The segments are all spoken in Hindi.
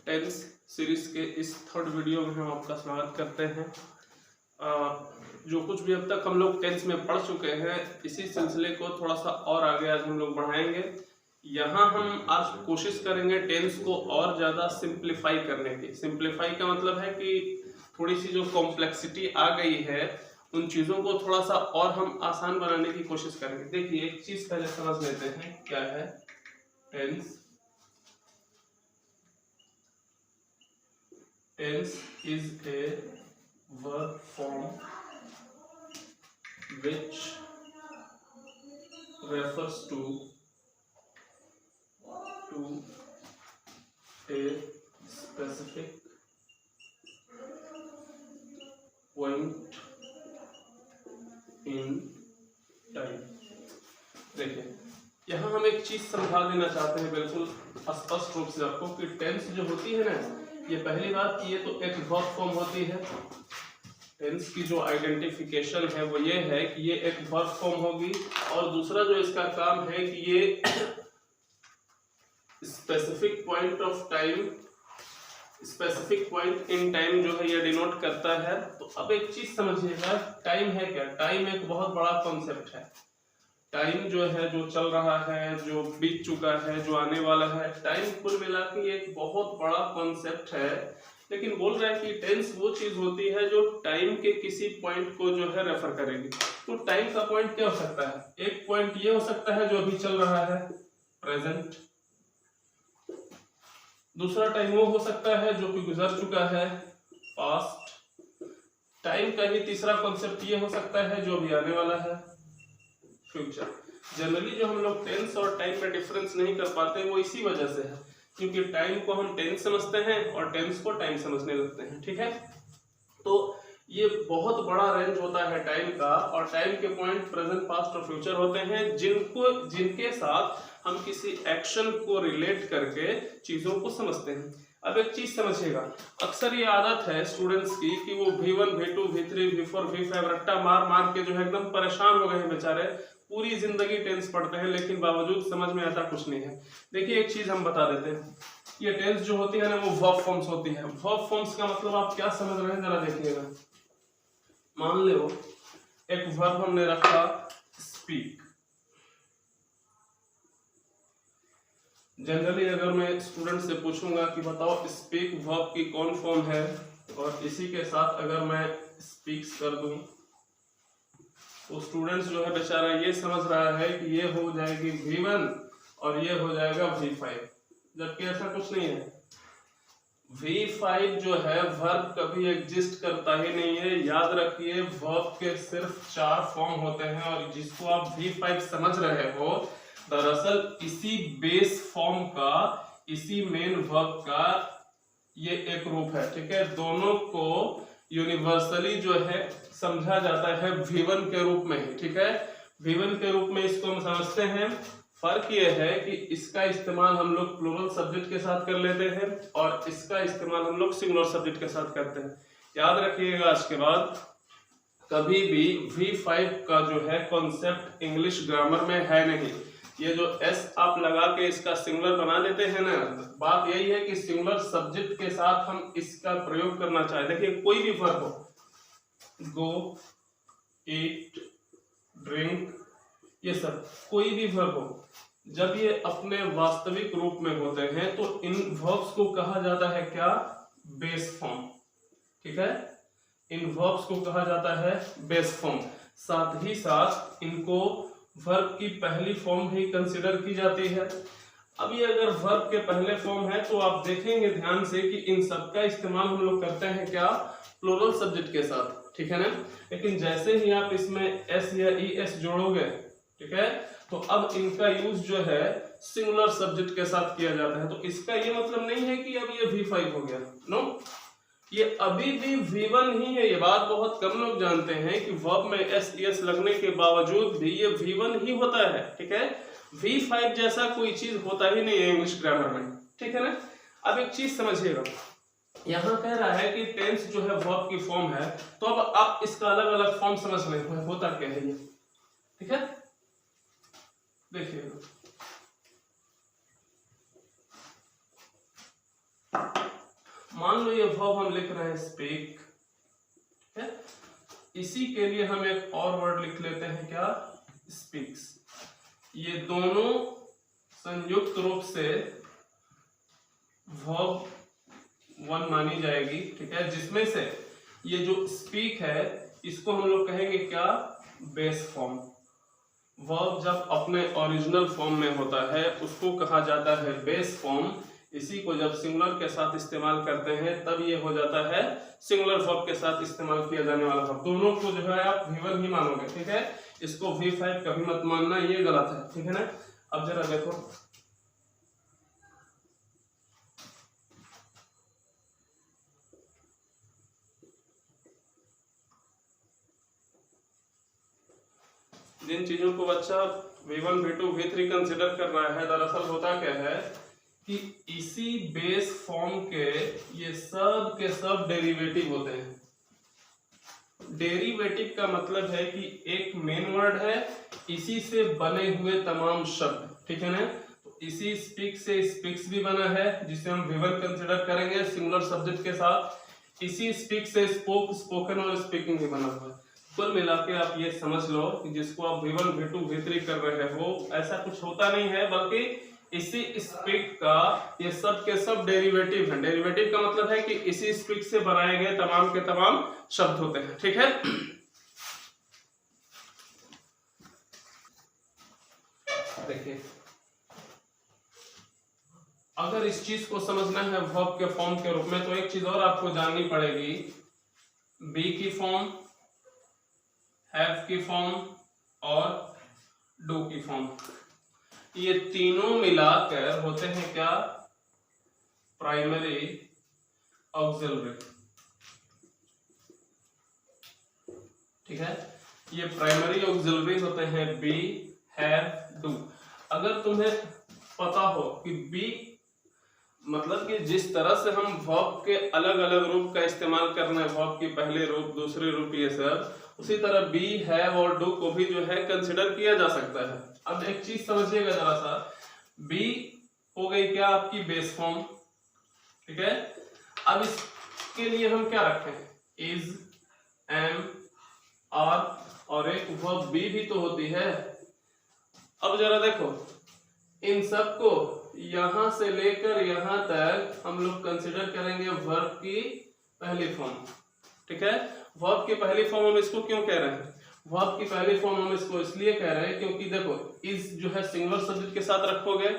टेंस सीरीज के इस थर्ड वीडियो में हम आपका स्वागत करते हैं। जो कुछ भी अब तक हम लोग टेंस में पढ़ चुके हैं, इसी सिलसिले को थोड़ा सा और आगे आज हम लोग बढ़ाएंगे। यहाँ हम आज कोशिश करेंगे टेंस को और ज़्यादा सिंप्लीफाई करने की। सिंप्लीफाई का मतलब है कि थोड़ी सी जो कॉम्प्लेक्सिटी आ गई है उन चीज़ों को थोड़ा सा और हम आसान बनाने की कोशिश करेंगे। देखिए, एक चीज़ पहले समझ लेते हैं क्या है tense. Tense is a verb form which refers to a specific point in time। देखिए, यहाँ हम एक चीज समझा देना चाहते हैं बिल्कुल स्पष्ट रूप से आपको कि टेंस जो होती है ना, ये पहली बात कि ये तो एक वर्ब फॉर्म होती है। टेंस की जो आइडेंटिफिकेशन है वो ये है कि ये एक वर्ब फॉर्म होगी, और दूसरा जो इसका काम है कि ये specific point of time, specific point in time जो है ये डिनोट करता है। तो अब एक चीज समझिएगा, टाइम है क्या? टाइम एक बहुत बड़ा कॉन्सेप्ट है। टाइम जो है, जो चल रहा है, जो बीत चुका है, जो आने वाला है, टाइम कुल मिला के एक बहुत बड़ा कॉन्सेप्ट है। लेकिन बोल रहा है कि टेंस वो चीज होती है जो टाइम के किसी पॉइंट को जो है रेफर करेगी। तो टाइम का पॉइंट क्या हो सकता है? एक पॉइंट ये हो सकता है जो अभी चल रहा है, प्रेजेंट। दूसरा टाइम वो हो सकता है जो कि गुजर चुका है, पास्ट। टाइम का ही तीसरा कॉन्सेप्ट ये हो सकता है जो अभी आने वाला है, फ्यूचर। जनरली जो हम लोग टेंस और टाइम में डिफरेंस नहीं कर पाते वो इसी वजह से है, क्योंकि टाइम को हम टेंस समझते हैं और टेंस को टाइम समझने लगते हैं। ठीक है, तो ये बहुत बड़ा रेंज होता है टाइम का, और टाइम के पॉइंट प्रेजेंट, पास्ट और फ्यूचर होते हैं जिनके साथ हम किसी एक्शन को रिलेट करके चीजों को समझते हैं। अब एक चीज समझिएगा, अक्सर ये आदत है स्टूडेंट्स की कि वो V1, V2, V3, V4, V5 रट्टा मार मार के जो है एकदम परेशान हो गए हैं बेचारे। पूरी जिंदगी टेंस पढ़ते हैं लेकिन बावजूद समझ में आता कुछ नहीं है। देखिए, एक चीज हम बता देते हैं, ये टेंस जो होती है ना वो वर्ब फॉर्म्स होती है। वर्ब फॉर्म्स का मतलब आप क्या समझ रहे हैं जरा देखिएगा। मान लो एक वर्ब हमने रखा स्पीक। जनरली अगर मैं स्टूडेंट से पूछूंगा कि बताओ स्पीक वर्ब की कौन फॉर्म है, और इसी के साथ अगर मैं स्पीक्स कर दूं तो स्टूडेंट्स जो है बेचारा ये समझ रहा है कि ये हो जाएगी V1 और ये हो जाएगा V5, जबकि ऐसा कुछ नहीं है। V5 जो है वर्ब कभी एग्जिस्ट करता ही नहीं है। याद रखिए, वर्ब के सिर्फ 4 फॉर्म होते हैं, और जिसको आप V5 समझ रहे हो दरअसल इसी बेस फॉर्म का, इसी मेन वर्ब का ये एक रूप है। ठीक है, दोनों को यूनिवर्सली जो है समझा जाता है V1 के रूप में ही। ठीक है, V1 के रूप में इसको हम समझते हैं। फर्क ये है कि इसका इस्तेमाल हम लोग प्लूरल सब्जेक्ट के साथ कर लेते हैं और इसका इस्तेमाल हम लोग सिंगुलर सब्जेक्ट के साथ करते हैं। याद रखिएगा, आज के बाद कभी भी V5 का जो है कॉन्सेप्ट इंग्लिश ग्रामर में है नहीं। ये जो S आप लगा के इसका सिंगुलर बना देते हैं ना, बात यही है कि सिंगुलर सब्जेक्ट के साथ हम इसका प्रयोग करना चाहें। देखिए, कोई भी वर्ब हो, गो, ईट, ड्रिंक, ये सब कोई भी वर्ब हो, जब ये अपने वास्तविक रूप में होते हैं तो इन वर्ब्स को कहा जाता है क्या? Base form. ठीक है, इन वर्ब्स को कहा जाता है बेस फॉर्म। साथ ही साथ इनको वर्ब की पहली फॉर्म भी कंसिडर की जाती है। अब ये अगर वर्ब के पहले फॉर्म है तो आप देखेंगे ध्यान से कि इन सब का इस्तेमाल हम लोग करते हैं क्या? प्लूरल सब्जेक्ट के साथ। ठीक है ना, लेकिन जैसे ही आप इसमें S या ES जोड़ोगे, ठीक है, तो अब इनका यूज जो है सिंगुलर सब्जेक्ट के साथ किया जाता है। तो इसका ये मतलब नहीं है कि अब ये V5 हो गया, नो, ये अभी भी V1 ही है। ये बात बहुत कम लोग जानते हैं कि वर्ब में S, ES लगने के बावजूद भी ये V1 ही होता है। ठीक है, V5 जैसा कोई चीज होता ही नहीं है इंग्लिश ग्रामर में। ठीक है ना, अब एक चीज समझिएगा, यहाँ कह रहा है कि टेंस जो है वर्ब की फॉर्म है, तो अब आप इसका अलग अलग फॉर्म समझ लें होता क्या है ये। ठीक है, देखिएगा, मान लो ये वर्ब हम लिख रहे हैं स्पीक, है? इसी के लिए हम एक और वर्ड लिख लेते हैं, क्या? स्पीक्स। ये दोनों संयुक्त रूप से वर्ब 1 मानी जाएगी, ठीक है, जिसमें से ये जो स्पीक है इसको हम लोग कहेंगे क्या? Base form. वर्ब जब अपने ओरिजिनल फॉर्म में होता है उसको कहा जाता है बेस फॉर्म। इसी को जब सिंगुलर के साथ इस्तेमाल करते हैं तब ये हो जाता है सिंगुलर वर्ब के साथ इस्तेमाल किया जाने वाला वर्ब। दोनों को जो है आप V1 ही मानोगे, ठीक है, इसको V5 कभी मत मानना, ये गलत है, ठीक है ना। अब जरा देखो, जिन चीजों को बच्चा V1, V2, V3 कंसिडर कर रहा है, दरअसल होता क्या है कि इसी बेस फॉर्म के ये सब के सब डेरिवेटिव होते हैं। डेरिवेटिव का मतलब है कि एक मेन वर्ड है, इसी से बने हुए तमाम शब्द, ठीक है ना। तो इसी स्पीक से स्पीक्स भी बना है जिसे हम V1 कंसिडर करेंगे सिंगुलर सब्जेक्ट के साथ। इसी स्पीक से स्पोक, स्पोकन और स्पीकिंग भी बना हुआ है। कुल मिला के आप ये समझ लो कि जिसको आप V1, V2, V3 कर रहे हो ऐसा कुछ होता नहीं है, बल्कि इसी स्पीक का ये सब के सब डेरिवेटिव है। डेरिवेटिव का मतलब है कि इसी स्पीक से बनाए गए तमाम के तमाम शब्द होते हैं, ठीक है। देखिए, अगर इस चीज को समझना है वर्ब के फॉर्म के रूप में तो एक चीज और आपको जाननी पड़ेगी। बी की फॉर्म, हैव की फॉर्म और डू की फॉर्म, ये तीनों मिलाकर होते हैं क्या? प्राइमरी ऑक्सिलरी, ठीक है। ये प्राइमरी ऑक्सिलरी होते हैं बी, हैव, डू। अगर तुम्हें पता हो कि बी मतलब कि जिस तरह से हम वर्ब के अलग अलग रूप का इस्तेमाल करना है, वर्ब की पहले रूप, दूसरे रूप, ये सब, उसी तरह बी, हैव और डू को भी जो है कंसिडर किया जा सकता है। अब एक चीज समझिएगा जरा सा, बी हो गई क्या? आपकी बेस फॉर्म, ठीक है। अब इसके लिए हम क्या रखें? इज, एम, आर और एक वर्ब बी भी तो होती है। अब जरा देखो, इन सबको यहां से लेकर यहां तक हम लोग कंसिडर करेंगे वर्ब की पहली फॉर्म, ठीक है। वर्ब की पहली फॉर्म हम इसको क्यों कह रहे हैं? वर्ब की पहली फॉर्म हम इसको इसलिए कह रहे हैं क्योंकि देखो, इज जो है सिंगुलर सब्जेक्ट के साथ रखोगे,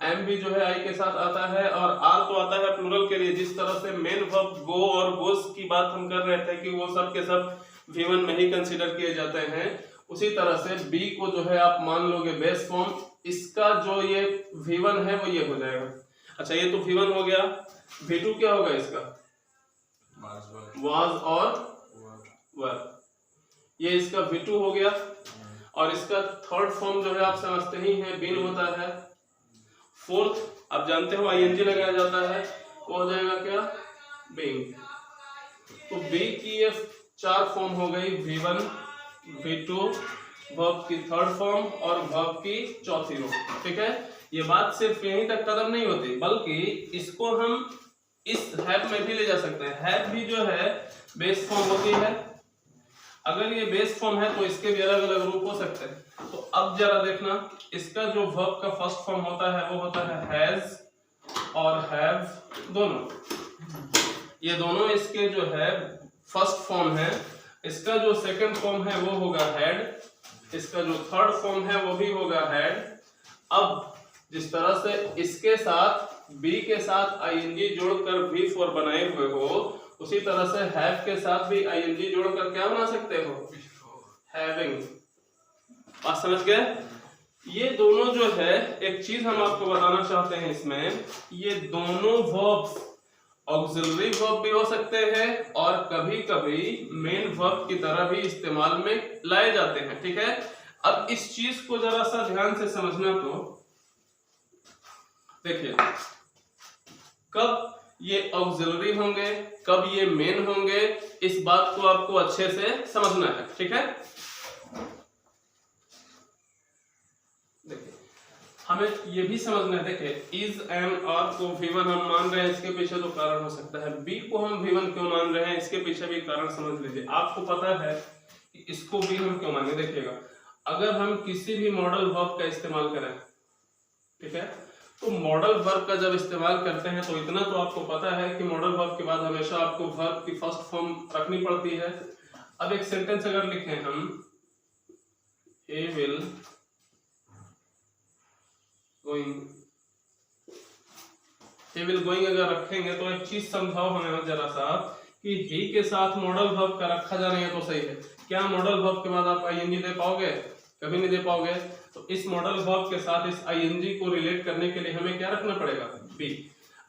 एम भी जो है आई के साथ आता है और आर तो आता है प्लूरल के लिए। जिस तरह से मेन वर्ब गो और गोस की बात हम कर रहे थे कि वो सब के सब V1 में ही कंसिडर किए जाते हैं, उसी तरह से बी को जो है आप मान लोगे बेस फॉर्म। इसका जो ये V1 है वो ये हो जाएगा। अच्छा, ये तो V1 हो गया। V2 क्या होगा इसका? वाज और वर। ये इसका V2 हो गया। और इसका थर्ड फॉर्म जो है आप समझते ही हैं, बीन होता है। फोर्थ आप जानते हो ING लगाया जाता है, वो हो जाएगा क्या? बीइंग। तो बी की ये 4 फॉर्म हो गई, V1, V2, वर्ब की थर्ड फॉर्म और वर्ब की चौथी रो, ठीक है। ये बात सिर्फ यहीं तक खत्म नहीं होती, बल्कि इसको हम इस हैव में भी ले जा सकते हैं। हैव भी जो है बेस फॉर्म होती है। अगर ये बेस फॉर्म है तो इसके भी अलग अलग रूप हो सकते हैं। तो अब जरा देखना, इसका जो वर्ब का फर्स्ट फॉर्म होता है वो होता है हैज और हैव दोनों। ये दोनों इसके जो है फर्स्ट फॉर्म है। इसका जो सेकंड फॉर्म है वो होगा हैड, इसका जो थर्ड फॉर्म है वो भी होगा हैड। अब जिस तरह से इसके साथ बी के साथ ING जोड़कर V4 बनाए हुए हो, उसी तरह से हैव के साथ भी ING जोड़कर क्या बना सकते हो? हैविंग। बात समझ गए? ये दोनों जो है, एक चीज हम आपको बताना चाहते हैं इसमें, ये दोनों वर्ब्स ऑक्सिलरी वर्ब भी हो सकते हैं और कभी कभी मेन वर्ब की तरह भी इस्तेमाल में लाए जाते हैं, ठीक है। अब इस चीज को जरा सा ध्यान से समझना। तो देखिए, कब ये ऑक्सिलरी होंगे, कब ये मेन होंगे, इस बात को आपको अच्छे से समझना है, ठीक है। देखिए, हमें ये भी समझना है, देखे इज एन और को V1 हम मान रहे हैं, इसके पीछे तो कारण हो सकता है, बी को हम V1 क्यों मान रहे हैं, इसके पीछे भी कारण समझ लीजिए। आपको पता है कि इसको भी हम क्यों मानेंगे, देखिएगा अगर हम किसी भी मॉडल वर्ब का इस्तेमाल करें, ठीक है, तो मॉडल वर्ब का जब इस्तेमाल करते हैं तो इतना तो आपको पता है कि मॉडल वर्ब के बाद हमेशा आपको वर्ब की फर्स्ट फॉर्म रखनी पड़ती है। अब एक सेंटेंस अगर लिखें हम, he will going अगर रखेंगे तो एक चीज समझाओ हमें जरा सा कि ही के साथ मॉडल वर्ब का रखा जा रहा है तो सही है, क्या मॉडल वर्ब के बाद आप आईएनजी दे पाओगे, कभी नहीं दे पाओगे। तो इस मॉडल वर्ब के साथ इस आईएनजी को रिलेट करने के लिए हमें क्या रखना पड़ेगा, बी।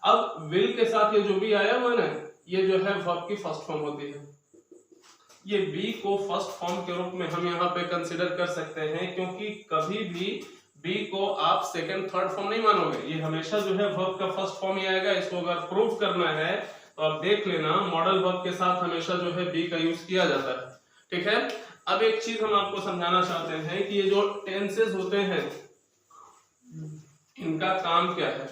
अब विल के साथ ये जो भी आया हुआ ना, ये जो है वर्ब की फर्स्ट फॉर्म होती है, ये बी को फर्स्ट फॉर्म के रूप में हम यहाँ पे कंसिडर कर सकते हैं, क्योंकि कभी भी बी को आप सेकंड थर्ड फॉर्म नहीं मानोगे, ये हमेशा जो है वर्ब का फर्स्ट फॉर्म ही आएगा। इसको अगर प्रूव करना है तो आप देख लेना, मॉडल वर्ब के साथ हमेशा जो है बी का यूज किया जाता है, ठीक है। अब एक चीज हम आपको समझाना चाहते हैं कि ये जो टेंसेस होते हैं इनका काम क्या है।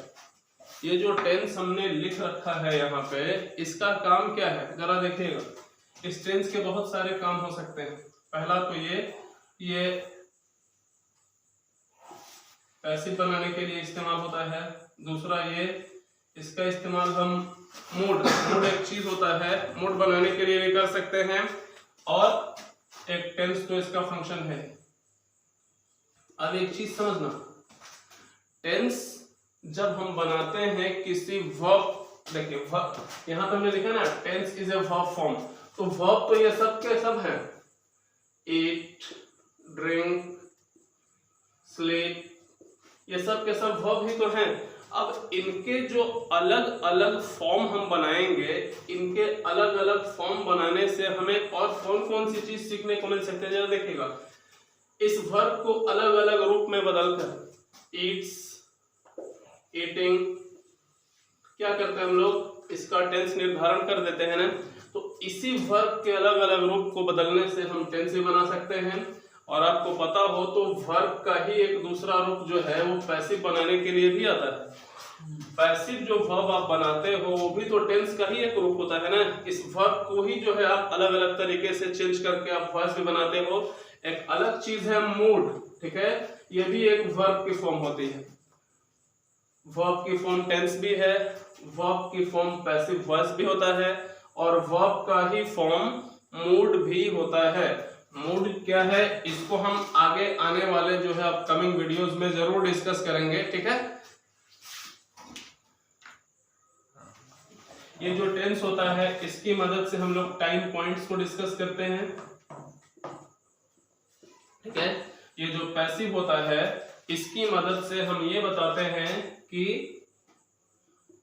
ये जो टेंस हमने लिख रखा है यहाँ पे, इसका काम क्या है जरा देखिएगा। इस टेंस के बहुत सारे काम हो सकते हैं। पहला तो ये पैसिव बनाने के लिए इस्तेमाल होता है। दूसरा ये इसका इस्तेमाल हम मूड एक चीज होता है, मूड बनाने के लिए भी कर सकते हैं, और एक टेंस तो इसका फंक्शन है। अब एक चीज समझना, टेंस जब हम बनाते हैं किसी वर्ब, देखिए यहाँ पे हमने लिखा ना tense is a verb form, तो वर्ब तो ये सब के सब है, ईट, ड्रिंक, स्लीप, ये सब के सब वर्ब ही तो हैं। अब इनके जो अलग अलग फॉर्म हम बनाएंगे, इनके अलग अलग फॉर्म बनाने से हमें और कौन कौन सी चीज सीखने को मिल सकते हैं जरा देखिएगा। इस वर्ब को अलग अलग रूप में बदलकर, ईट्स, ईटिंग, क्या करते हैं हम लोग, इसका टेंस निर्धारण कर देते हैं ना। तो इसी वर्ब के अलग अलग रूप को बदलने से हम टेंस भी बना सकते हैं। और आपको पता हो तो वर्ब का ही एक दूसरा रूप जो है वो पैसिव बनाने के लिए भी आता है। पैसिव जो वर्ब आप बनाते हो वो भी तो टेंस का ही एक रूप होता है ना। इस वर्ब को ही जो है आप अलग अलग तरीके से चेंज करके आप वॉइस भी बनाते हो। एक अलग चीज है मूड, ठीक है, ये भी एक वर्ब की फॉर्म होती है। वर्ब की फॉर्म टेंस भी है, वर्ब की फॉर्म पैसिव वॉइस भी होता है, और वर्ब का ही फॉर्म मूड भी होता है। मूड क्या है इसको हम आगे आने वाले जो है अपकमिंग वीडियोस में जरूर डिस्कस करेंगे, ठीक है। ये जो टेंस होता है इसकी मदद से हम लोग टाइम पॉइंट्स को डिस्कस करते हैं, ठीक है। ये जो पैसिव होता है इसकी मदद से हम ये बताते हैं कि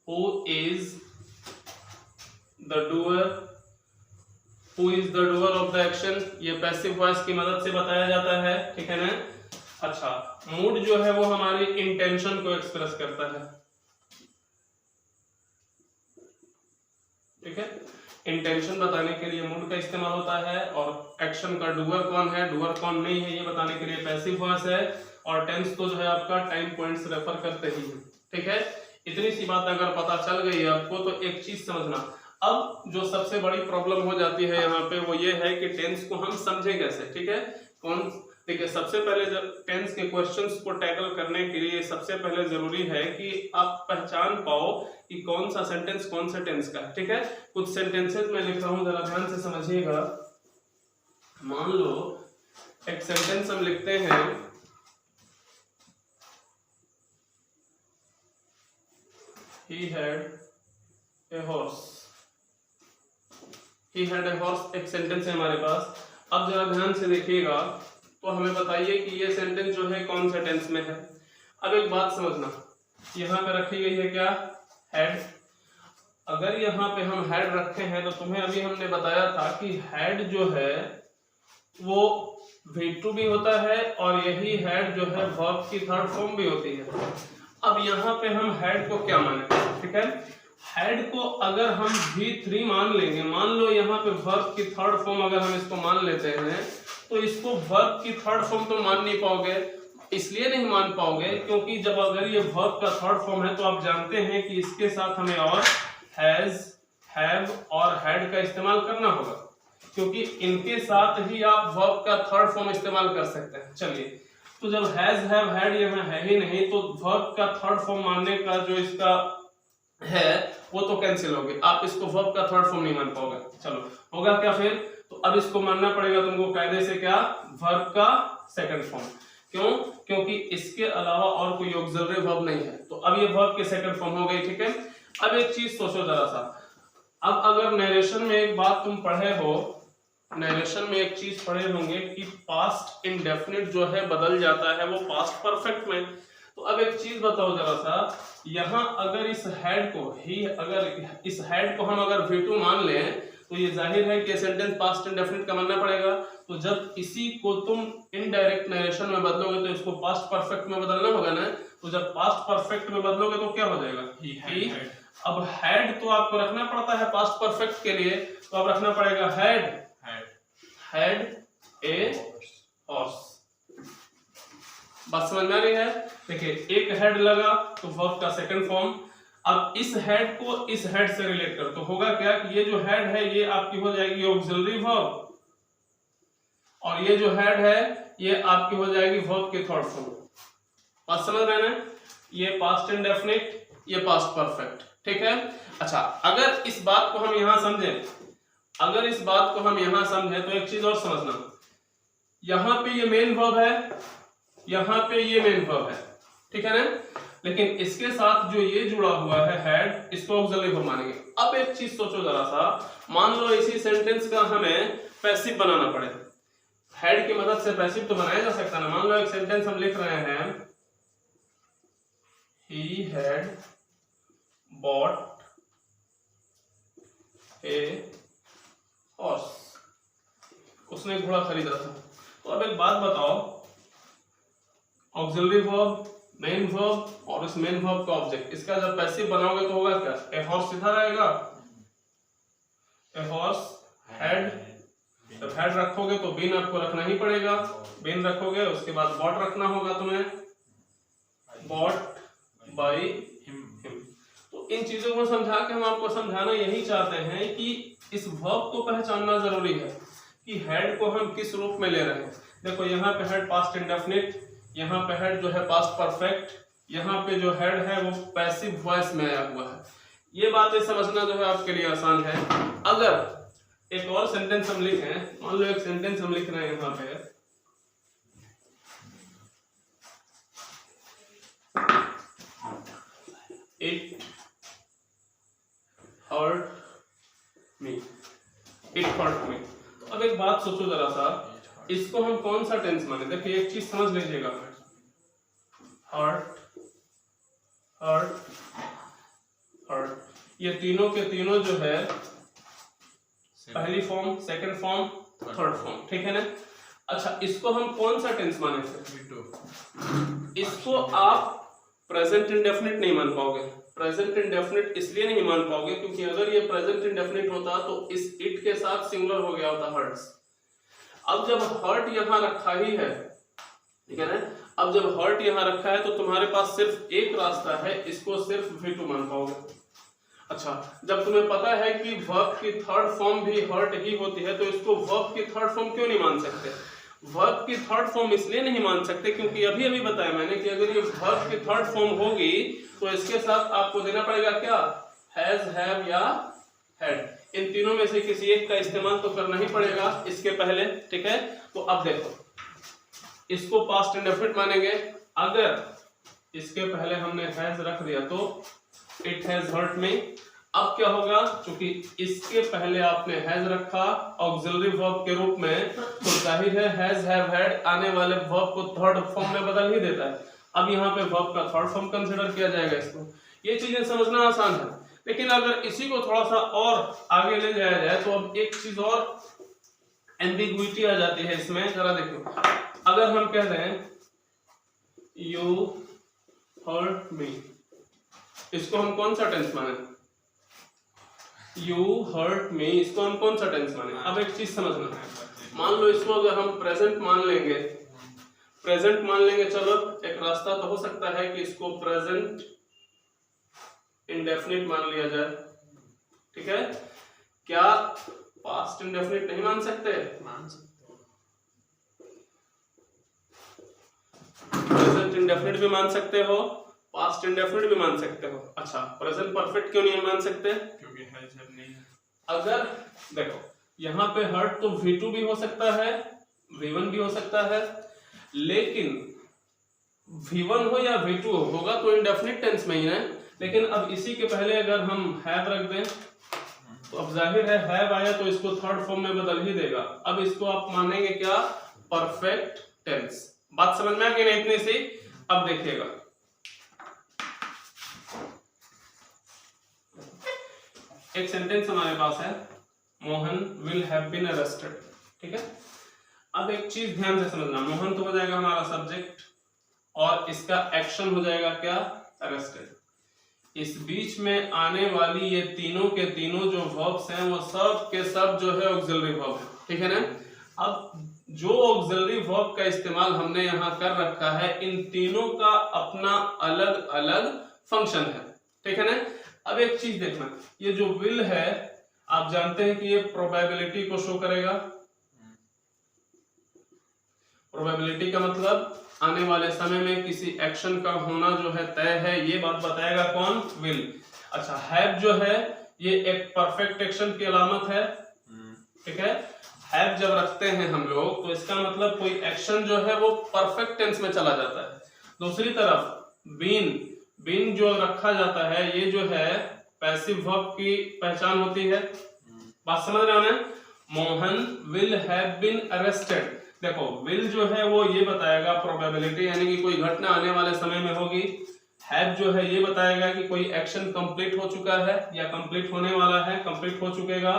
who is the doer, who is the doer of the action, ये पैसिव वॉइस की मदद से बताया जाता है, ठीक है ना। अच्छा, मूड जो है वो हमारी इंटेंशन को एक्सप्रेस करता है, ठीक है। इंटेंशन बताने के लिए मूड का इस्तेमाल होता है, और एक्शन का डूअर कौन है, डूअर कौन नहीं है, ये बताने के लिए पैसिव वॉइस है। और टेंस तो जो है आपका टाइम पॉइंट्स रेफर करते ही है, ठीक है। इतनी सी बात अगर पता चल गई है आपको तो एक चीज समझना। अब जो सबसे बड़ी प्रॉब्लम हो जाती है यहाँ पे वो ये है कि टेंस को हम समझें कैसे, ठीक है। देखिए सबसे पहले जब टेंस के क्वेश्चंस को टैकल करने के लिए सबसे पहले जरूरी है कि आप पहचान पाओ कि कौन सा सेंटेंस कौन सा टेंस का है, ठीक है। कुछ सेंटेंसेस में लिख रहा हूं, जरा ध्यान से समझिएगा। मान लो एक सेंटेंस हम लिखते हैं, he had a horse, he had a horse एक सेंटेंस है हमारे पास। अब जरा ध्यान से देखिएगा तो हमें बताइए कि ये सेंटेंस जो है कौन से टेंस में है। अब एक बात समझना, यहाँ पे रखी गई है क्या, हैड। अगर यहाँ पे हम हैड रखे हैं तो तुम्हें अभी हमने बताया था कि हैड जो है वो V2 भी होता है, और यही हैड जो है वर्ब की थर्ड फॉर्म भी होती है। अब यहाँ पे हम हैड को क्या माने, ठीक है। हैड को अगर हम V3 मान लेंगे, मान लो यहाँ पे वर्ब की थर्ड फॉर्म अगर हम इसको मान लेते हैं, तो इसको वर्ब की थर्ड फॉर्म तो मान नहीं पाओगे। इसलिए नहीं मान पाओगे क्योंकि जब अगर ये वर्ब का थर्ड फॉर्म है तो आप जानते हैं कि इसके साथ हमें और हैज, हैव और हैड का इस्तेमाल करना होगा, क्योंकि इनके साथ ही आप वर्ब का थर्ड फॉर्म इस्तेमाल कर सकते हैं। चलिए, तो जब हैज, हैव, हैड यहाँ है ही नहीं तो वर्ब का थर्ड फॉर्म मानने का जो इसका है वो तो कैंसिल हो गया, आप इसको वर्ब का थर्ड फॉर्म नहीं मान पाओगे। चलो, होगा क्या फिर? तो अब इसको मानना पड़ेगा तुमको कायदे से, क्या? वर्ब का सेकंड फॉर्म। क्यों? क्योंकि इसके अलावा और कोई ऑक्सिलरी वर्ब नहीं है, तो अब ये वर्ब के सेकंड फॉर्म हो गई। ठीक है, अब एक चीज सोचो जरा सा, अब अगर नरेशन में एक बात तुम पढ़े हो, नरेशन में एक चीज पढ़े होंगे कि पास्ट इंडेफिनिट जो है बदल जाता है वो पास्ट परफेक्ट में। तो अब एक चीज बताओ जरा सा, यहाँ अगर इस हेड को ही, अगर इस हेड को हम अगर V2 मान लें तो ये जाहिर है कि सेंटेंस पास्ट इंडेफिनिट का मानना पड़ेगा। तो जब इसी को तुम इनडायरेक्ट नरेशन में बदलोगे तो इसको पास्ट परफेक्ट में बदलना होगा ना, तो जब पास्ट परफेक्ट में बदलोगे तो क्या हो जाएगा? ही। अब हेड तो आपको रखना पड़ता है पास्ट परफेक्ट के लिए, तो अब रखना पड़ेगा हेड, हैड ए हॉर्स। बात समझ में आ रही है? देखिए, एक हेड लगा तो वर्ब का सेकंड फॉर्म। अब इस हेड को इस हेड से रिलेट कर, तो होगा क्या कि ये जो हेड है ये आपकी हो जाएगी ऑक्सिलरी वर्ब, और ये जो हेड है ये आपकी हो जाएगी वर्ब के थर्ड फॉर्म। बात समझ रहे हैं? ये पास्ट इंडेफिनिट, ये पास्ट परफेक्ट। ठीक है, अच्छा, अगर इस बात को हम यहां समझें, अगर इस बात को हम यहां समझें तो एक चीज और समझना, यहां पे ये मेन वर्ब है, यहां पे ये मेन वर्ब है, ठीक है ना, लेकिन इसके साथ जो ये जुड़ा हुआ है हेड, इसको ऑक्सिलरी वर्ब मानेंगे। अब एक चीज सोचो जरा सा, मान लो इसी सेंटेंस का हमें पैसिव बनाना पड़े, हेड की मदद से पैसिव तो बनाया जा सकता है ना। मान लो एक सेंटेंस हम लिख रहे हैं, he had bought a horse, उसने घोड़ा खरीदा था। तो अब एक बात बताओ, ऑक्सिलरी वर्ब, मेन वर्ब और इस मेन वर्ब का ऑब्जेक्ट, इसका जब पैसिव बनाओगे तो होगा क्या? ए हॉर्स सीधा रहेगा, ए हॉर्स हैड, जब हेड रखोगे तो बीन आपको रखना ही पड़ेगा, बीन रखोगे उसके बाद बॉट रखना होगा तुम्हें, बॉट बाय हिम। तो इन चीजों को समझा के हम आपको समझाना यही चाहते हैं कि इस वर्ब को पहचानना जरूरी है कि हेड को हम किस रूप में ले रहे हैं। देखो, यहाँ पे हेड पास्ट इंडेफिनिट, यहाँ पे हेड जो है पास्ट परफेक्ट, यहाँ पे जो हेड है वो पैसिव वॉइस में आया हुआ है। ये बातें समझना जो है आपके लिए आसान है। अगर एक और सेंटेंस हम लिखें, मान लो एक सेंटेंस हम लिख रहे हैं यहाँ पे, it hurt me, it hurt me. तो अब एक बात सोचो जरा सा, इसको हम कौन सा टेंस माने? देखिए, एक चीज समझ लीजिएगा, हर्ट, हर्ट, हर्ट, ये तीनों के तीनों जो है पहली form, second form, third form, ठीक है ना। अच्छा, इसको हम कौन सा टेंस माने थे? इसको आप प्रेजेंट इंडेफिनिट नहीं मान पाओगे। प्रेजेंट इंडेफिनिट इसलिए नहीं मान पाओगे क्योंकि अगर ये प्रेजेंट इंडेफिनिट होता तो इस इट के साथ सिंगुलर हो गया होता हर्ट्स। अब जब हर्ट यहाँ रखा ही है, ठीक है ना, अब जब हर्ट यहाँ रखा है तो तुम्हारे पास सिर्फ एक रास्ता है, इसको सिर्फ V2 मान पाओगे। अच्छा, जब तुम्हें पता है कि वर्ब की थर्ड फॉर्म भी हर्ट ही होती है तो इसको वर्ब की थर्ड फॉर्म क्यों नहीं मान सकते? वर्ब की थर्ड फॉर्म इसलिए नहीं मान सकते क्योंकि अभी अभी बताया मैंने कि अगर ये वर्ब की थर्ड फॉर्म होगी तो इसके साथ आपको देना पड़ेगा क्या? हैज, हैव या हैड। इन तीनों में से किसी एक का इस्तेमाल तो करना ही पड़ेगा इसके पहले, ठीक है। तो अब देखो, इसको पास्ट इंडेफिनिट मानेंगे, अगर इसके पहले हमने हैज रख दिया तो इट हैज हर्ट मी। अब क्या होगा, क्योंकि इसके पहले आपने हैज रखा ऑक्सिलरी वर्ब के रूप में, तो जाहिर है हैज, हैव, हैड आने वाले वर्ब को थर्ड फॉर्म में बदल ही देता है। अब यहाँ पे वर्ब का थर्ड फॉर्म कंसीडर किया जाएगा इसको। ये चीजें समझना आसान है, लेकिन अगर इसी को थोड़ा सा और आगे ले जाया जाए तो अब एक चीज और एम्बिग्विटी आ जाती है इसमें। जरा देखो, अगर हम कह रहे हैं यू हर्ट मी, इसको हम कौन सा टेंस माने? यू हर्ट मी, इसको हम कौन सा टेंस माने? अब एक चीज समझना है, मान लो इसको अगर हम प्रेजेंट मान लेंगे प्रेजेंट मान लेंगे, चलो एक रास्ता तो हो सकता है कि इसको प्रेजेंट इंडेफिनिट मान लिया जाए, ठीक है। क्या पास्ट इंडेफिनिट नहीं मान सकते? मान सकते हो। प्रेजेंट इंडेफिनिट भी मान सकते हो, पास्ट इंडेफिनिट भी मान सकते हो। अच्छा, प्रेजेंट परफेक्ट क्यों नहीं मान सकते? क्योंकि हैज हैव नहीं है। अगर देखो यहाँ पे हर्ट तो V2 भी हो सकता है, V1 भी हो सकता है, लेकिन V1 हो या V2 हो, होगा तो इंडेफिनिट टेंस में ही है। लेकिन अब इसी के पहले अगर हम हैव रख दें तो अब जाहिर है हैव आया तो इसको थर्ड फॉर्म में बदल ही देगा। अब इसको आप मानेंगे क्या? Perfect tense. बात समझ में आ गई ना इतनी सी? अब देखिएगा, एक सेंटेंस हमारे पास है, Mohan will have been arrested, ठीक है। अब एक चीज ध्यान से समझना, मोहन तो हो जाएगा हमारा सब्जेक्ट और इसका एक्शन हो जाएगा क्या? अरेस्टेड। इस बीच में आने वाली ये तीनों के तीनों जो वर्ब्स हैं वो सब के सब जो है ऑक्सिलरी वर्ब है, ठीक है ना। अब जो ऑक्सिलरी वर्ब का इस्तेमाल हमने यहाँ कर रखा है, इन तीनों का अपना अलग अलग फंक्शन है, ठीक है ना। अब एक चीज देखना, ये जो विल है आप जानते हैं कि ये प्रोबेबिलिटी को शो करेगा। प्रोबेबिलिटी का मतलब आने वाले समय में किसी एक्शन का होना जो है तय है, ये बात बताएगा कौन? विल। अच्छा, हैव जो है ये एक परफेक्ट एक्शन की अलामत है, ठीक है। हैव जब रखते हैं हम लोग तो इसका मतलब कोई एक्शन जो है वो परफेक्ट टेंस में चला जाता है। दूसरी तरफ बीन जो रखा जाता है ये जो है पैसिव वर्ब की पहचान होती है। बात समझ रहे हो ना? Mohan will have been arrested, देखो विल जो है वो ये बताएगा प्रोबेबिलिटी, यानी कि कोई घटना आने वाले समय में होगी। हैव जो है ये बताएगा कि कोई एक्शन कंप्लीट हो चुका है या कंप्लीट होने वाला है, कंप्लीट हो चुकेगा।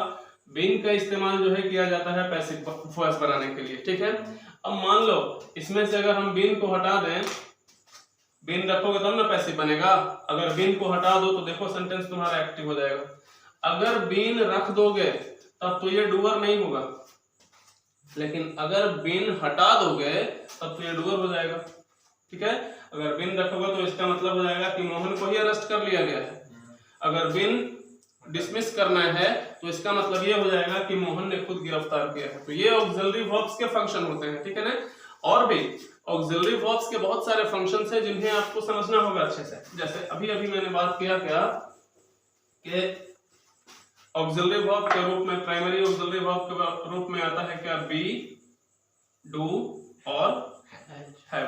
बीन का इस्तेमाल जो है किया जाता है पैसिव वॉइस बनाने के लिए, ठीक है। अब मान लो इसमें से अगर हम बीन को हटा दें, बीन रखोगे तब ना पैसिव बनेगा। अगर बीन को हटा दो तो देखो सेंटेंस तुम्हारा एक्टिव हो जाएगा। अगर बीन रख दोगे तब तो ये डूअर नहीं होगा, लेकिन अगर बीन हटा दोगे तब तो ये डूअर हो जाएगा, ठीक है। अगर बीन रखोगे तो इसका मतलब हो जाएगा कि मोहन को ही अरेस्ट कर लिया गया है। अगर बीन डिसमिस करना है तो इसका मतलब ये हो जाएगा कि मोहन ने खुद गिरफ्तार किया है। तो ये ऑक्सिलरी वर्ब्स के फंक्शन होते हैं, ठीक है ना। और भी ऑक्सिलरी वर्ब्स के बहुत सारे फंक्शंस हैं जिन्हें आपको समझना होगा अच्छे से। जैसे अभी अभी मैंने बात किया क्या कि ऑक्सिलरी वर्ब के रूप में, प्राइमरी ऑक्सिलरी वर्ब के रूप में आता है क्या? बी, डू और हैव।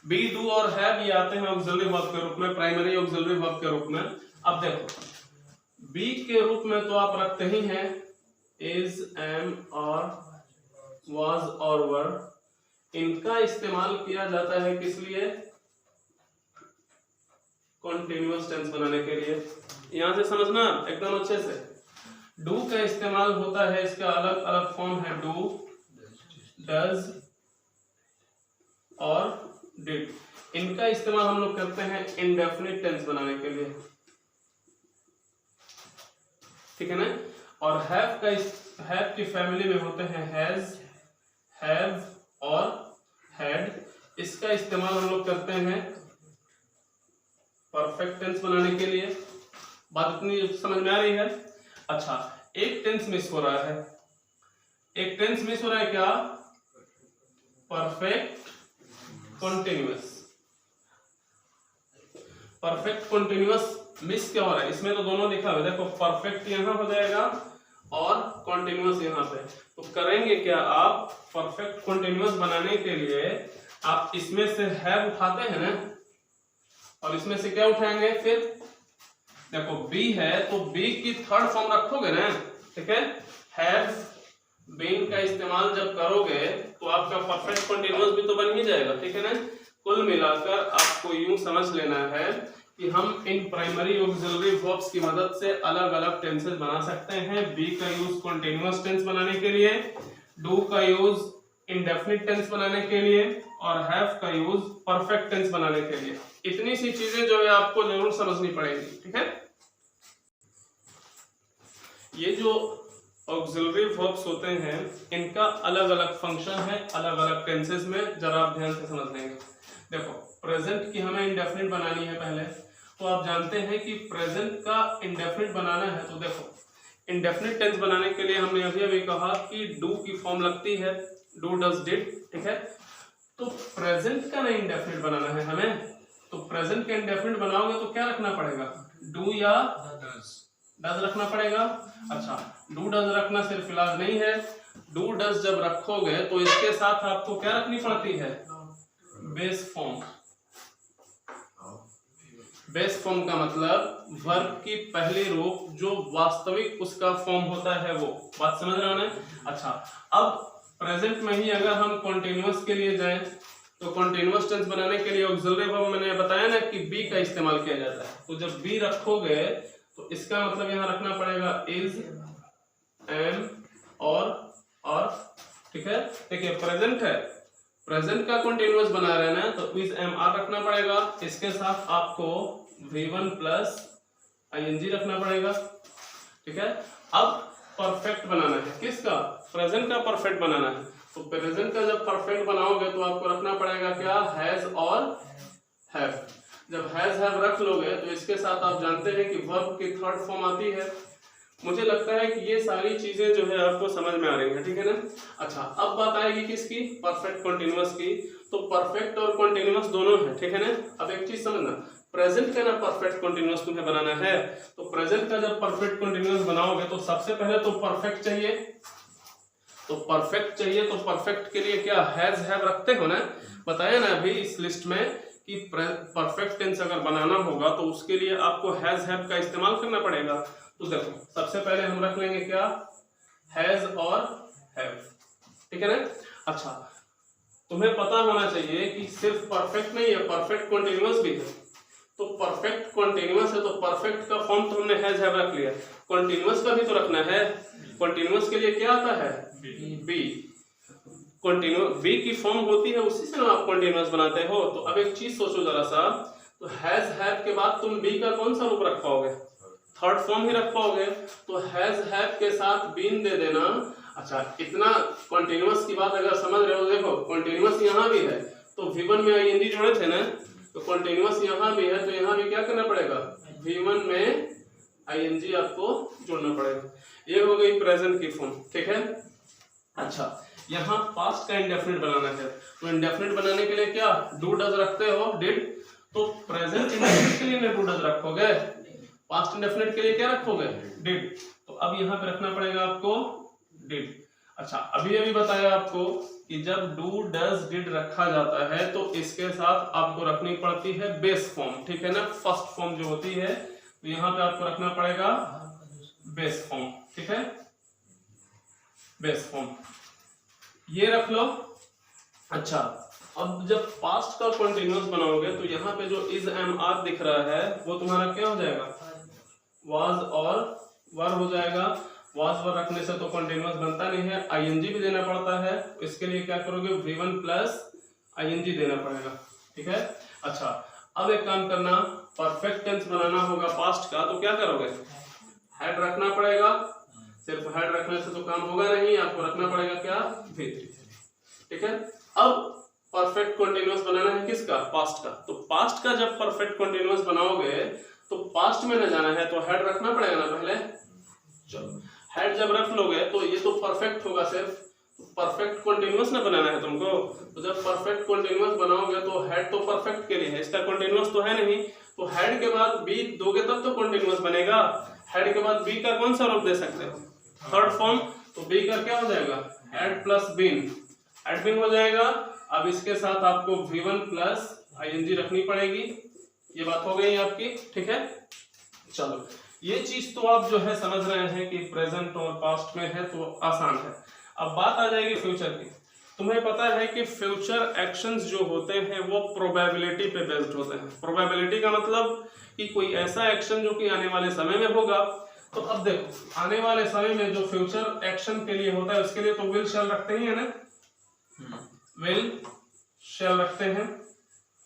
बी, डू और हैव ये आते हैं ऑक्सिलरी वर्ब के रूप में, प्राइमरी ऑक्सिलरी वर्ब के रूप में। अब देखो बी के रूप में तो आप रखते ही हैं इज, एम और वाज और वर। इनका इस्तेमाल किया जाता है किस लिए? कॉन्टिन्यूअस टेंस बनाने के लिए। यहां से समझना एकदम अच्छे से। डू का इस्तेमाल होता है, इसका अलग अलग फॉर्म है, डू, डज और डिड। इनका इस्तेमाल हम लोग करते हैं इंडेफिनिट टेंस बनाने के लिए, ठीक है ना। और हैव की फैमिली में होते हैं हैज, हैव और हैड। इसका इस्तेमाल हम लोग करते हैं परफेक्ट टेंस बनाने के लिए। बात इतनी समझ में आ रही है? अच्छा, एक टेंस मिस हो रहा है। एक टेंस मिस हो रहा है क्या? Perfect continuous. Perfect continuous miss क्या हो रहा है? इसमें तो दोनों लिखा हुआ है, देखो परफेक्ट यहां हो जाएगा और कॉन्टिन्यूअस यहां पे। तो करेंगे क्या आप? परफेक्ट कॉन्टिन्यूअस बनाने के लिए आप इसमें से हैव उठाते हैं ना, और इसमें से क्या उठाएंगे? फिर देखो बी है तो बी की थर्ड फॉर्म रखोगे ना, ठीक है। हैव बीन का इस्तेमाल जब करोगे तो आपका परफेक्ट कॉन्टिन्यूअस भी तो बन ही जाएगा, ठीक है ना। कुल मिलाकर आपको यूं समझ लेना है कि हम इन प्राइमरी ऑक्सिलरी वर्ब्स की मदद से अलग अलग टेंसेस बना सकते हैं। बी का यूज कॉन्टिन्यूअस टेंस बनाने के लिए, डू का यूज इंडेफिनिट टेंस बनाने के लिए और हैव का यूज परफेक्ट टेंस बनाने के लिए। इतनी सी चीजें जो है आपको जरूर समझनी पड़ेगी, ठीक है। ये जो ऑक्सिलरी वर्ब्स होते हैं, इनका अलग अलग फंक्शन है अलग अलग टेंसेस में, जरा आप ध्यान से समझ लेंगे। देखो प्रेजेंट की हमें इंडेफिनिट बनानी है पहले, तो आप जानते हैं कि प्रेजेंट का इंडेफिनिट बनाना है, तो देखो इंडेफिनिट टेंस बनाने के लिए हमने अभी अभी कहा कि डू की फॉर्म लगती है, डू डज डिड, ठीक है। तो प्रेजेंट का नहीं इंडेफिनिट बनाना है हमें, तो प्रेजेंट का इंडेफिनिट बनाओगे तो क्या रखना पड़ेगा, डू या डज रखना पड़ेगा। अच्छा, डू डज रखना सिर्फ इलाज नहीं है, डू डज जब रखोगे तो इसके साथ आपको क्या रखनी पड़ती है, बेस फॉर्म। बेस फॉर्म का मतलब वर्ब की पहली रूप जो वास्तविक उसका फॉर्म होता है वो, बात समझ रहे हो ना। अच्छा, अब प्रेजेंट में ही अगर हम कॉन्टिन्यूअस के लिए जाएं तो कॉन्टिन्यूअस टेंस बनाने के लिए ऑक्सिलरी वर्ब मैंने बताया ना कि बी का इस्तेमाल किया जाता है, तो जब बी रखोगे तो इसका मतलब यहाँ रखना पड़ेगा इज, एम और, ठीक है। देखिए प्रेजेंट है, प्रेजेंट का कॉन्टिन्यूअस बना रहे हैं ना, तो इज एम आर रखना पड़ेगा, इसके साथ आपको V1 प्लस ING रखना पड़ेगा, ठीक है। अब परफेक्ट बनाना है, किसका, प्रेजेंट का परफेक्ट बनाना है, तो प्रेजेंट का जब परफेक्ट बनाओगे तो आपको रखना पड़ेगा क्या, हैज और हैव। जब हैज हैव रख लोगे तो इसके साथ आप जानते हैं कि वर्ब की थर्ड फॉर्म आती है। मुझे लगता है कि ये सारी चीजें जो है आपको समझ में आ रही है, ठीक है ना। अच्छा, अब बात आएगी किसकी, परफेक्ट कॉन्टिन्यूअस की, तो परफेक्ट और कॉन्टिन्यूअस दोनों है, ठीक है ना। अब एक चीज समझना, प्रेजेंट का ना परफेक्ट कॉन्टिन्यूअस तुम्हें बनाना है, तो प्रेजेंट का जब परफेक्ट कॉन्टिन्यूअस बनाओगे तो सबसे पहले तो परफेक्ट चाहिए, तो परफेक्ट चाहिए, तो परफेक्ट के लिए क्या हैज हैव रखते हो ना, बताया ना अभी इस लिस्ट में कि परफेक्ट टेंस अगर बनाना होगा तो उसके लिए आपको हैज हैव का इस्तेमाल करना पड़ेगा। तो देखो सबसे पहले हम रख लेंगे क्या, हैज और हैव, ठीक है ना। अच्छा, तुम्हें पता होना चाहिए कि सिर्फ परफेक्ट नहीं है, परफेक्ट कॉन्टिन्यूअस भी है, तो परफेक्ट कॉन्टिन्यूअस है तो परफेक्ट का फॉर्म तो हमने हैज हैव रख लिया, कॉन्टिन्यूअस का भी तो रखना है। कॉन्टिन्यूअस के लिए क्या आता है, बी। कॉन्टिन्यूअस बी की फॉर्म होती है, उसी से ना आप कॉन्टिन्यूअस बनाते हो। तो अब एक चीज सोचो जरा सा, तो हैज हैव के बाद तुम बी का कौन सा रूप रख पाओगे, थर्ड फॉर्म ही रख पाओगे, तो हैज हैव के साथ बीन दे देना। अच्छा, इतना कॉन्टिन्यूअस की बात अगर समझ रहे हो, देखो कॉन्टिन्यूअस यहाँ भी है तो V1 में ING जोड़े थे ना, तो कॉन्टिन्यूअस यहाँ भी है तो यहाँ भी क्या करना पड़ेगा, V1 में ING आपको जोड़ना पड़ेगा। ये हो गई प्रेजेंट की फॉर्म, ठीक है। अच्छा, यहाँ पास्ट का इंडेफिनिट बनाना है, तो इंडेफिनिट बनाने के लिए क्या, डू डज रखते हो, डिड, तो प्रेजेंट इंडेफिनिट के लिए डू डज रखोगे, पास्ट इंडेफिनिट के लिए क्या रखोगे, डिड, तो अब यहाँ पे रखना पड़ेगा आपको डिड। अच्छा, अभी अभी बताया आपको कि जब डू डज डिड रखा जाता है तो इसके साथ आपको रखनी पड़ती है बेस फॉर्म, ठीक है ना, फर्स्ट फॉर्म जो होती है, तो यहाँ पे आपको रखना पड़ेगा बेस फॉर्म, ठीक है, बेस फॉर्म ये रख लो। अच्छा, अब जब पास्ट का कंटीन्यूअस बनाओगे तो यहाँ पे जो इज एम आर दिख रहा है वो तुम्हारा क्या हो जाएगा, वाज और वर हो जाएगा। वाज वर रखने से तो कंटीन्यूअस बनता नहीं है, ING भी देना पड़ता है, इसके लिए क्या करोगे, V1 प्लस ING देना पड़ेगा, ठीक है। अच्छा, अब एक काम करना, परफेक्ट टेंस बनाना होगा पास्ट का, तो क्या करोगे, हेड रखना पड़ेगा, सिर्फ हेड रखने से तो काम होगा नहीं, आपको रखना पड़ेगा क्या, V3, ठीक है। अब परफेक्ट कंटीन्यूअस बनाना है किसका, पास्ट का, तो पास्ट का जब परफेक्ट कंटीन्यूअस बनाओगे तो पास्ट में न जाना है तो हेड रखना पड़ेगा ना पहले। चलो, हेड जब रख लोगे तो ये तो परफेक्ट होगा सिर्फ, तो परफेक्ट कंटीन्यूअस ना बनाना है तुमको, तो जब परफेक्ट कंटीन्यूअस बनाओगे तो हेड तो परफेक्ट के लिए है, इसका कंटीन्यूअस तो है नहीं, तो हेड के बाद बी दोगे तब तो कंटीन्यूअस बनेगा। हेड के बाद बी का कौन सा रूप दे सकते हो, थर्ड फॉर्म, तो बी का क्या हो जाएगा, had plus been, had been हो जाएगा। अब इसके साथ आपको V1 प्लस ING रखनी पड़ेगी, ये बात हो गई आपकी, ठीक है। चलो, ये चीज तो आप जो है समझ रहे हैं कि प्रेजेंट और पास्ट में है तो आसान है। अब बात आ जाएगी फ्यूचर की। तुम्हें पता है कि फ्यूचर एक्शंस जो होते हैं वो प्रोबेबिलिटी पे बेस्ड होते हैं। प्रोबेबिलिटी का मतलब कि कोई ऐसा एक्शन जो कि आने वाले समय में होगा। तो अब देखो, आने वाले समय में जो फ्यूचर एक्शन के लिए होता है उसके लिए तो विल शैल रखते ही है ना, विल शैल रखते हैं,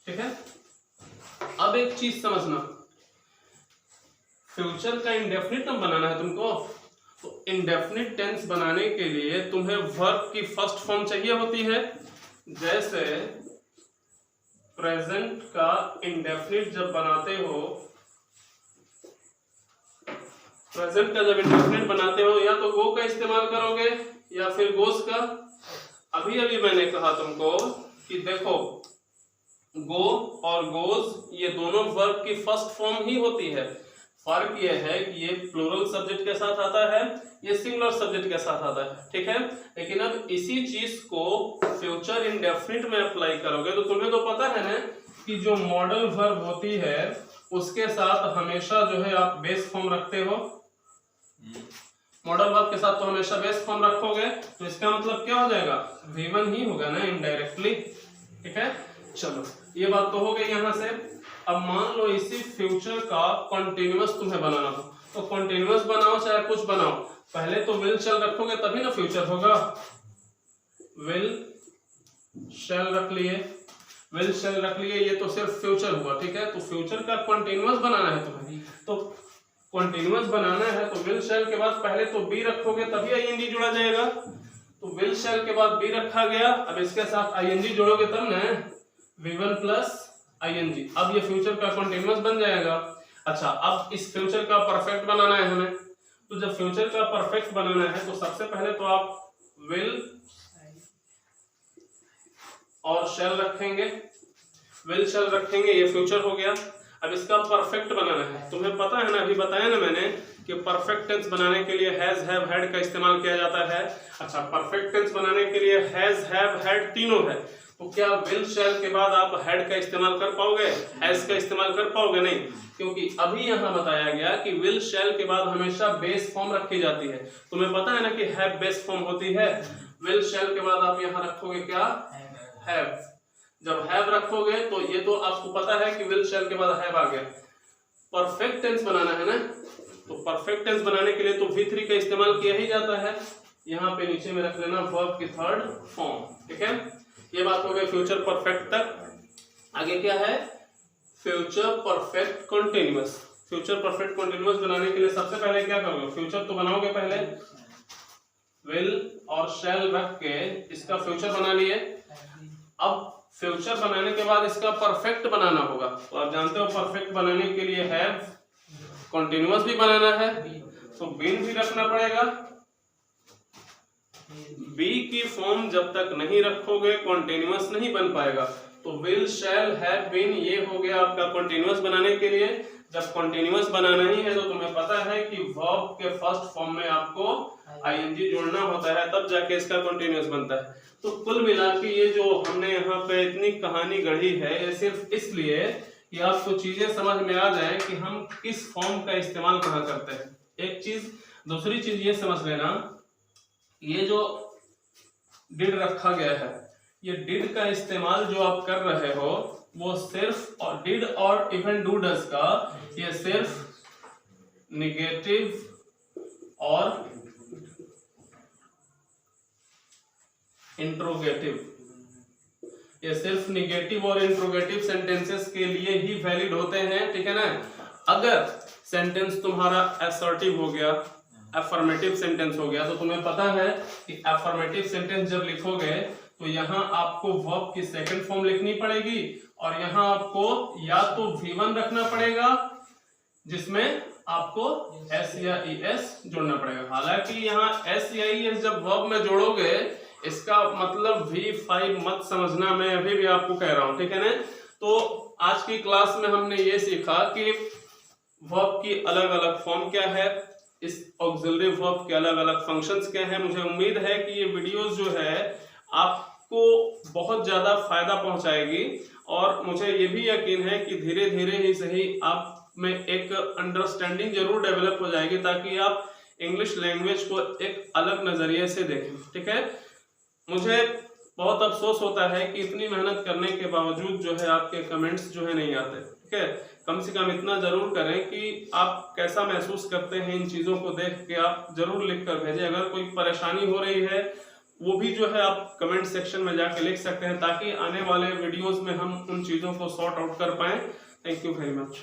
ठीक है। अब एक चीज समझना, फ्यूचर का इंडेफिनिट टर्म बनाना है तुमको, तो इंडेफिनिट टेंस बनाने के लिए तुम्हें वर्ब की फर्स्ट फॉर्म चाहिए होती है। जैसे प्रेजेंट का इंडेफिनिट जब बनाते हो, प्रेजेंट का जब इंडेफिनिट बनाते हो या तो गो का इस्तेमाल करोगे या फिर गोस का। अभी अभी मैंने कहा तुमको कि देखो गो और गोज ये दोनों वर्ब की फर्स्ट फॉर्म ही होती है। फर्क ये है कि ये प्लूरल सब्जेक्ट के साथ आता है, ये सिंगुलर सब्जेक्ट के साथ आता है, ठीक है। लेकिन अब इसी चीज को फ्यूचर इंडेफिनिट में अप्लाई करोगे तो तुम्हें तो पता है ना कि जो मॉडल वर्ब होती है उसके साथ हमेशा जो है आप बेस फॉर्म रखते हो। मॉडल वर्ब के साथ तो हमेशा बेस फॉर्म रखोगे, तो इसका मतलब क्या हो जाएगा, V1 ही होगा ना इनडायरेक्टली, ठीक है। चलो ये बात तो हो गई यहाँ से। अब मान लो इसी फ्यूचर का कॉन्टिन्यूअस तुम्हें बनाना हो, तो कॉन्टिन्यूअस बनाओ चाहे कुछ बनाओ, पहले तो विल शैल रखोगे तभी ना फ्यूचर होगा। विल शैल रख लिए, विल शैल रख लिए, ये तो सिर्फ फ्यूचर हुआ, ठीक है। तो फ्यूचर का कॉन्टिन्यूअस बनाना है तुम्हें, तो कॉन्टिन्यूअस बनाना है तो विल शैल के बाद पहले तो बी रखोगे तभी आईएनजी जुड़ा जाएगा। तो विल शैल के बाद बी रखा गया, अब इसके साथ आईएनजी जोड़ोगे तब ना V1 प्लस आईएनजी। अब ये फ्यूचर का कॉन्टिन्यूअस बन जाएगा। अच्छा, अब इस फ्यूचर का परफेक्ट बनाना है हमें, तो जब फ्यूचर का परफेक्ट बनाना है तो सबसे पहले तो आप विल और शैल रखेंगे, विल शैल रखेंगे, ये फ्यूचर हो गया। अब इसका परफेक्ट बनाना है, तुम्हें पता है ना, अभी बताया ना मैंने कि परफेक्ट टेंस बनाने के लिए हैज हैव हैड का इस्तेमाल किया जाता है। अच्छा, परफेक्ट टेंस बनाने के लिए हैज हैव हैड तीनों है, तो क्या विल शैल के बाद आप हैड का इस्तेमाल कर पाओगे, हैज का इस्तेमाल कर पाओगे? नहीं, क्योंकि अभी यहाँ बताया गया कि विल शैल के बाद हमेशा बेस फॉर्म रखी जाती है। तुम्हें पता है ना कि हैव बेस फॉर्म होती है, विल शैल के बाद आप यहाँ रखोगे क्या, हैव। जब हैव रखोगे तो ये तो आपको पता है कि विल शैल के बाद हैव आ गया। परफेक्ट टेंस बनाना है ना, तो परफेक्ट टेंस बनाने के लिए तो V3 का इस्तेमाल किया ही जाता है। यहाँ पे नीचे में रख लेना वर्ब की थर्ड फॉर्म, ठीक है। ये बात हो गई फ्यूचर परफेक्ट तक। आगे क्या है, future perfect continuous. Future perfect continuous बनाने के लिए सबसे पहले क्या करोगे, फ्यूचर तो बनाओगे पहले, विल और शैल रख के इसका फ्यूचर बना लिए। अब फ्यूचर बनाने के बाद इसका परफेक्ट बनाना होगा, तो आप जानते हो परफेक्ट बनाने के लिए हैव, कॉन्टिन्यूअस भी बनाना है तो बीन भी रखना पड़ेगा। बी की फॉर्म जब तक नहीं रखोगे कॉन्टिन्यूअस नहीं बन पाएगा। तो विल शैल हैव बीन ये हो गया आपका कॉन्टिन्यूअस बनाने के लिए। जब कॉन्टिन्यूअस बनाना ही है तो तुम्हें पता है कि वर्ब के फर्स्ट फॉर्म में आपको आईएनजी जोड़ना होता है, तब जाके इसका कॉन्टिन्यूअस बनता है। तो कुल मिला के ये जो हमने यहाँ पे इतनी कहानी गढ़ी है, ये सिर्फ इसलिए कि आपको चीजें समझ में आ जाए कि हम किस फॉर्म का इस्तेमाल कहाँ करते हैं, एक चीज। दूसरी चीज ये समझ लेना, ये जो डिड रखा गया है, ये डिड का इस्तेमाल जो आप कर रहे हो वो सिर्फ, और डिड और इवन डू डज का ये सिर्फ निगेटिव और इंट्रोगेटिव, ये सिर्फ निगेटिव और इंट्रोगेटिव सेंटेंसेस के लिए ही वैलिड होते हैं, ठीक है ना। अगर सेंटेंस तुम्हारा असर्टिव हो गया, अफर्मेटिव सेंटेंस हो गया, तो तुम्हें पता है कि अफर्मेटिव सेंटेंस जब लिखोगे तो यहाँ आपको वर्ब की सेकंड फॉर्म लिखनी पड़ेगी और यहाँ आपको या तो V1 रखना पड़ेगा जिसमें आपको S या ES जोड़ना पड़ेगा। हालांकि यहाँ S या ES जब वर्ब में जोड़ोगे इसका मतलब V5 मत समझना, मैं अभी भी आपको कह रहा हूँ, ठीक है ना। तो आज की क्लास में हमने ये सीखा कि वर्ब की अलग अलग फॉर्म क्या है, इस ऑक्सिलरी वर्ब के अलग अलग फंक्शंस क्या है। मुझे उम्मीद है कि ये वीडियोस जो है आपको बहुत ज़्यादा फायदा पहुंचाएगी और मुझे ये भी यकीन है कि धीरे धीरे ही सही आप में एक अंडरस्टैंडिंग जरूर डेवलप हो जाएगी, ताकि आप इंग्लिश लैंग्वेज को एक अलग नज़रिए से देखें, ठीक है। मुझे बहुत अफसोस होता है कि इतनी मेहनत करने के बावजूद जो है आपके कमेंट्स जो है नहीं आते, ठीक है। कम से कम इतना जरूर करें कि आप कैसा महसूस करते हैं इन चीज़ों को देख के, आप जरूर लिख कर भेजें। अगर कोई परेशानी हो रही है वो भी जो है आप कमेंट सेक्शन में जाके लिख सकते हैं, ताकि आने वाले वीडियोस में हम उन चीज़ों को सॉर्ट आउट कर पाएं। Thank you very much.